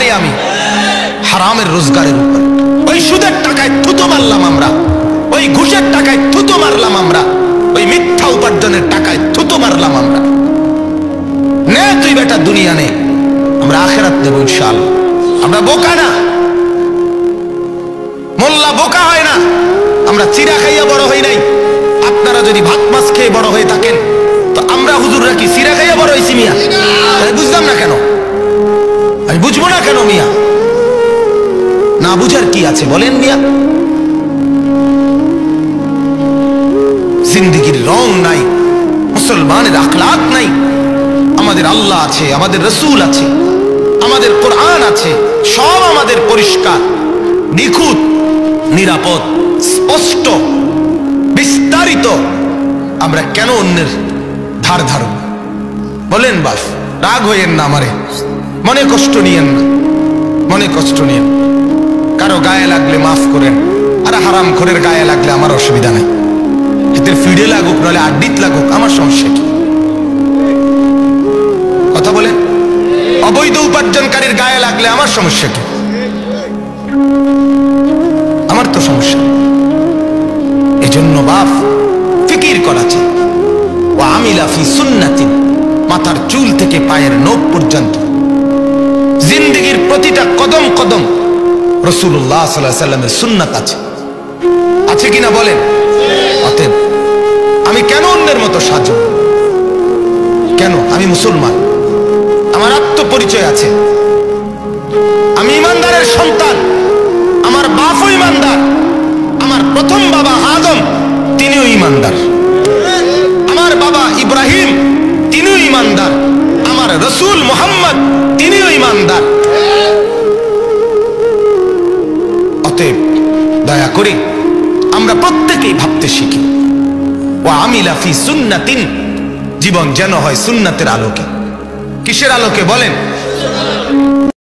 নাই আমি হারামের রোজগারের উপর। ওই সুদের টাকায় থুতু মারলাম আমরা, ওই ঘুষের টাকায় থুতু মারলাম আমরা, ওই মিথ্যা উপার্জনের টাকায় থুতু মারলাম আমরা। নে তুই বেটা দুনিয়া নে, আমরা আখিরাত নেব ইনশাআল্লাহ। আমরা বোকা না, মোল্লা বোকা হয় না। আমরা চিরা খাইয়া বড় হই নাই। আপনারা যদি ভাত মাছ খেয়ে বড় হয়ে থাকেন তো আমরা হুজুররা কি চিরা খাইয়া বড় হয়েছি মিয়া? বুঝলাম না কেন, আমি বুঝবো না কেন মিয়া? না বুঝার কি আছে বলেন মিয়া? জিন্দেগির রং নাই, মুসলমানের আখলাক নাই। আমাদের আল্লাহ আছে, আমাদের রসুল আছে, আমাদের কোরআন আছে, সব আমাদের পরিষ্কার, নিখুঁত, নিরাপদ, স্পষ্ট, বিস্তারিত। আমরা কেন অন্যের ধার ধারব? বলেন বাস, রাগ হইয়েন না, আমারে মনে কষ্ট নিয়েন না, মনে কষ্ট নিয়েন। কারো গায়ে লাগলে মাফ করেন, আর হারাম খোরের গায়ে লাগলে আমার অসুবিধা নাই। এদের ফিডে লাগুক নাহলে আড্ডিত লাগুক, আমার সমস্যা কি? কথা বলেন। অবৈধ উপার্জনকারীর গায়ে লাগলে আমার সমস্যা কি? আমার তো সমস্যা। এই জন্য বাপ ফিকির করা চাই। ও আমিলা ফি সুন্নাতিন, মাথার চুল থেকে পায়ের নখ পর্যন্ত জিন্দেগির প্রতিটা কদম কদম রাসূলুল্লাহ সাল্লাল্লাহু আলাইহি ওয়াসাল্লামের সুন্নাত আছে, আছে কিনা বলেন? অতএব আমি কেন অন্যের মতো সাজব? কেন? আমি মুসলমান, আমার আত্মপরিচয় আছে, আমি ইমানদারের সন্তান, আমার বাপও ইমানদার, আমার প্রথম বাবা আদম তিনিও ইমানদার, আমার বাবা ইব্রাহিম তিনিও ইমানদার, আমার রসুল মুহাম্মদ তিনিও ইমানদার। অতএব দয়া করে আমরা প্রত্যেকেই ভাবতে শিখি। ওয়া আমিলা ফি সুন্নাতিন, জীবন যেন হয় সুন্নাতের আলোকে। কিসের আলোকে বলেন?